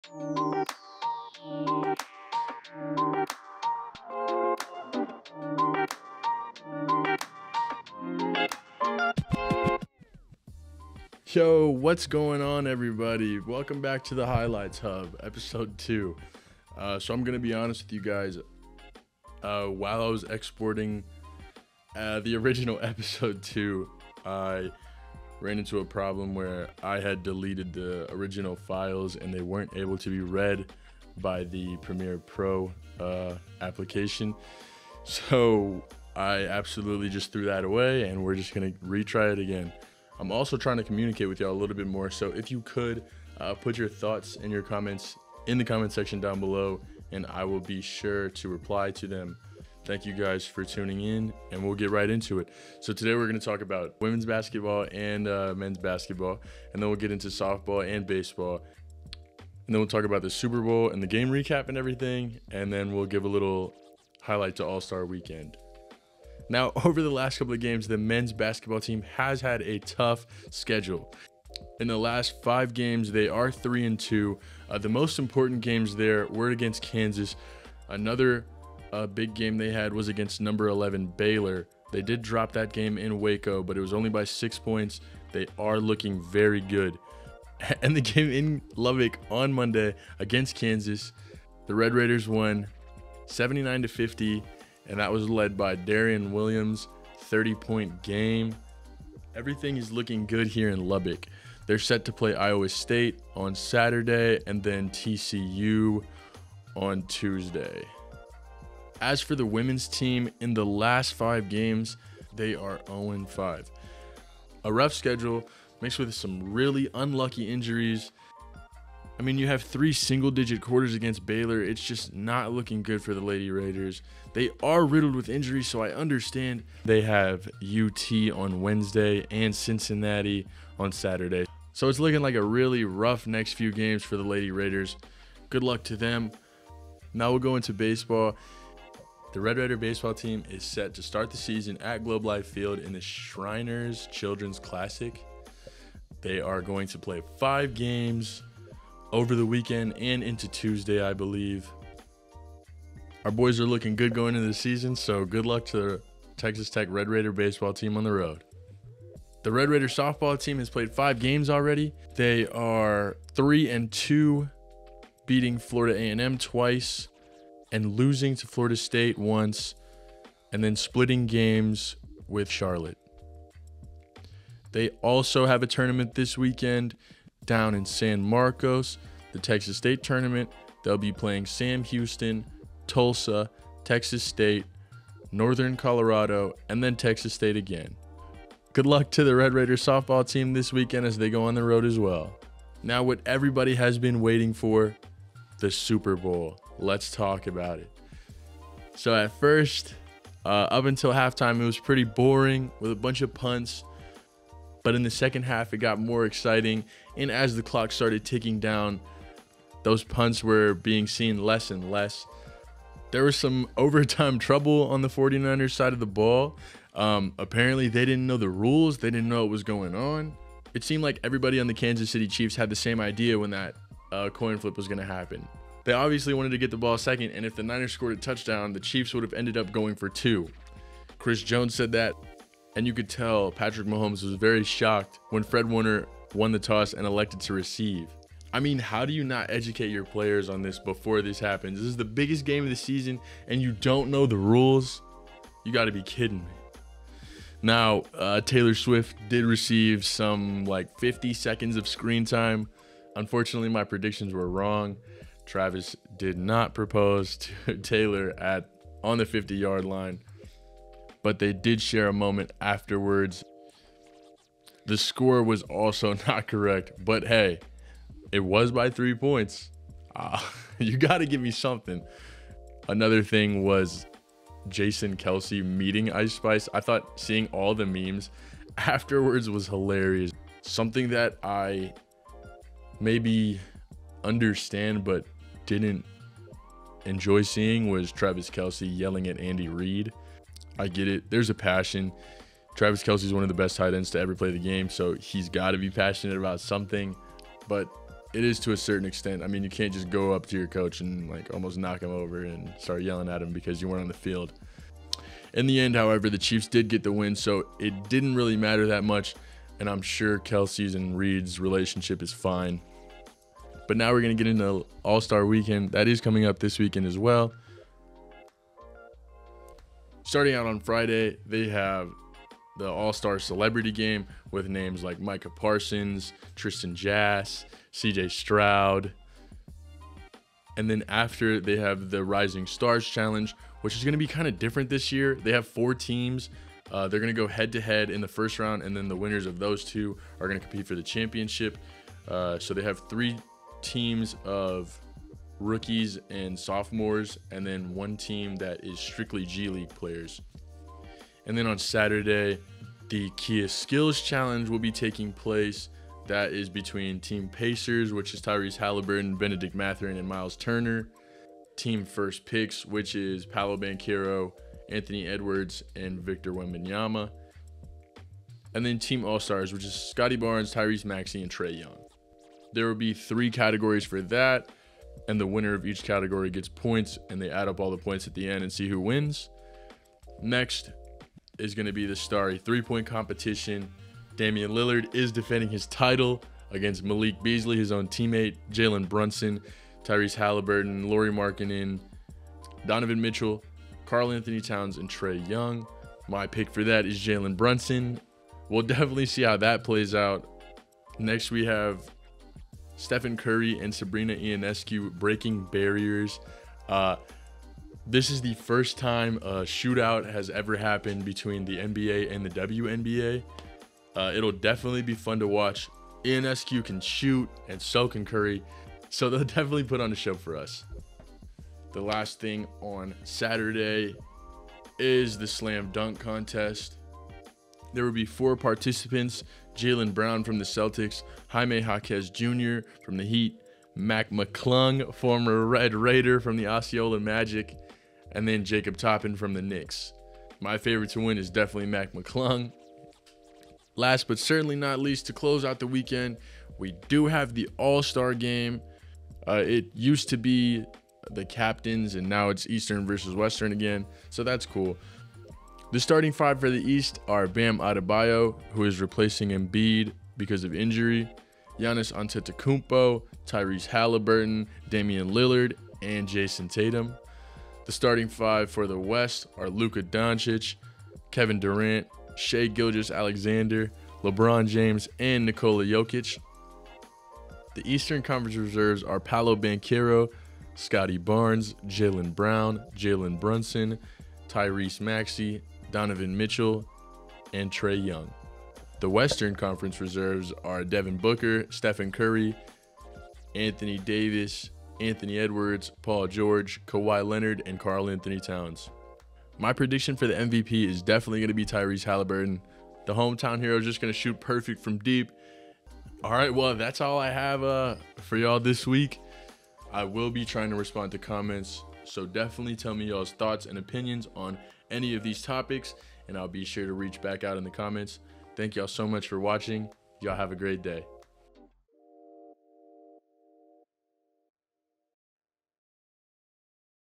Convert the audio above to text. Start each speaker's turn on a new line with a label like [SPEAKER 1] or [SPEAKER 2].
[SPEAKER 1] Yo, what's going on, everybody? Welcome back to the Highlights Hub, episode 2. So I'm going to be honest with you guys. While I was exporting the original episode 2, I ran into a problem where I had deleted the original files and they weren't able to be read by the Premiere Pro application. So I absolutely just threw that away and we're just going to retry it again. I'm also trying to communicate with y'all a little bit more, so if you could put your thoughts and your comments in the comment section down below, and I will be sure to reply to them. Thank you guys for tuning in, and we'll get right into it. So today we're going to talk about women's basketball and men's basketball, and then we'll get into softball and baseball, and then we'll talk about the Super Bowl and the game recap and everything, and then we'll give a little highlight to All-Star Weekend. Now, over the last couple of games, the men's basketball team has had a tough schedule. In the last 5 games, they are 3-2. The most important games there were against Kansas. Another big game they had was against number 11 Baylor. They did drop that game in Waco, but it was only by 6 points. They are looking very good. And the game in Lubbock on Monday against Kansas, the Red Raiders won 79-50. And that was led by Darian Williams, 30-point game. Everything is looking good here in Lubbock. They're set to play Iowa State on Saturday and then TCU on Tuesday. As for the women's team, in the last 5 games, they are 0-5. A rough schedule mixed with some really unlucky injuries. I mean, you have 3 single-digit quarters against Baylor. It's just not looking good for the Lady Raiders. They are riddled with injuries, so I understand. They have UT on Wednesday and Cincinnati on Saturday. So it's looking like a really rough next few games for the Lady Raiders. Good luck to them. Now we'll go into baseball. The Red Raider baseball team is set to start the season at Globe Life Field in the Shriners Children's Classic. They are going to play 5 games over the weekend and into Tuesday, I believe. Our boys are looking good going into the season, so good luck to the Texas Tech Red Raider baseball team on the road. The Red Raider softball team has played 5 games already. They are 3-2, beating Florida A&M twice and losing to Florida State once, and then splitting games with Charlotte. They also have a tournament this weekend down in San Marcos, the Texas State tournament. They'll be playing Sam Houston, Tulsa, Texas State, Northern Colorado, and then Texas State again. Good luck to the Red Raiders softball team this weekend as they go on the road as well. Now, what everybody has been waiting for, the Super Bowl. Let's talk about it. So at first, up until halftime, it was pretty boring with a bunch of punts. But in the second half, it got more exciting. And as the clock started ticking down, those punts were being seen less and less. There was some overtime trouble on the 49ers side of the ball. Apparently, they didn't know the rules. They didn't know what was going on. It seemed like everybody on the Kansas City Chiefs had the same idea when that coin flip was going to happen. They obviously wanted to get the ball second, and if the Niners scored a touchdown, the Chiefs would have ended up going for 2. Chris Jones said that. And you could tell Patrick Mahomes was very shocked when Fred Warner won the toss and elected to receive. I mean, how do you not educate your players on this before this happens? This is the biggest game of the season, and you don't know the rules? You got to be kidding me. Now, Taylor Swift did receive some 50 seconds of screen time. Unfortunately, my predictions were wrong. Travis did not propose to Taylor on the 50-yard line. But they did share a moment afterwards. The score was also not correct, but hey, it was by 3 points. You got to give me something. Another thing was Jason Kelce meeting Ice Spice. I thought seeing all the memes afterwards was hilarious. Something that I maybe understand but didn't enjoy seeing was Travis Kelce yelling at Andy Reid. I get it. There's a passion. Travis Kelce is one of the best tight ends to ever play the game, so he's got to be passionate about something. But it is to a certain extent. I mean, you can't just go up to your coach and like almost knock him over and start yelling at him because you weren't on the field. In the end, however, the Chiefs did get the win, so it didn't really matter that much, and I'm sure Kelsey's and Reed's relationship is fine. But now we're going to get into All-Star Weekend. That is coming up this weekend as well. Starting out on Friday, they have the All-Star Celebrity Game with names like Micah Parsons, Tristan Jass, CJ Stroud. And then after, they have the Rising Stars Challenge, which is going to be kind of different this year. They have 4 teams. They're going to go head-to-head in the first round, and then the winners of those 2 are going to compete for the championship. So they have 3 teams of rookies and sophomores, and then 1 team that is strictly G League players. And then on Saturday, the Kia Skills Challenge will be taking place. That is between Team Pacers, which is Tyrese Halliburton, Benedict Mathurin, and Miles Turner. Team First Picks, which is Paolo Banchero, Anthony Edwards, and Victor Wembanyama. And then Team All-Stars, which is Scotty Barnes, Tyrese Maxey, and Trae Young. There will be 3 categories for that, and the winner of each category gets points, and they add up all the points at the end and see who wins. Next is going to be the Starry 3-point competition. Damian Lillard is defending his title against Malik Beasley, his own teammate, Jalen Brunson, Tyrese Halliburton, Lauri Markkanen, Donovan Mitchell, Karl Anthony Towns, and Trae Young. My pick for that is Jalen Brunson. We'll definitely see how that plays out. Next, we have Stephen Curry and Sabrina Ionescu breaking barriers. This is the first time a shootout has ever happened between the NBA and the WNBA. It'll definitely be fun to watch. Ionescu can shoot, and so can Curry, so they'll definitely put on a show for us. The last thing on Saturday is the slam dunk contest. There will be 4 participants: Jaylen Brown from the Celtics, Jaime Jaquez Jr. from the Heat, Mac McClung, former Red Raider from the Osceola Magic, and then Jacob Toppin from the Knicks. My favorite to win is definitely Mac McClung. Last but certainly not least, to close out the weekend, we do have the All-Star Game. It used to be the captains, and now it's Eastern versus Western again, so that's cool. The starting 5 for the East are Bam Adebayo, who is replacing Embiid because of injury, Giannis Antetokounmpo, Tyrese Halliburton, Damian Lillard, and Jason Tatum. The starting 5 for the West are Luka Doncic, Kevin Durant, Shai Gilgeous-Alexander, LeBron James, and Nikola Jokic. The Eastern Conference reserves are Paolo Banchero, Scotty Barnes, Jaylen Brown, Jalen Brunson, Tyrese Maxey, Donovan Mitchell, and Trae Young. The Western Conference reserves are Devin Booker, Stephen Curry, Anthony Davis, Anthony Edwards, Paul George, Kawhi Leonard, and Karl Anthony Towns. My prediction for the MVP is definitely going to be Tyrese Halliburton. The hometown hero is just going to shoot perfect from deep. All right, well, that's all I have for y'all this week. I will be trying to respond to comments, so definitely tell me y'all's thoughts and opinions on any of these topics, and I'll be sure to reach back out in the comments. Thank y'all so much for watching. Y'all have a great day.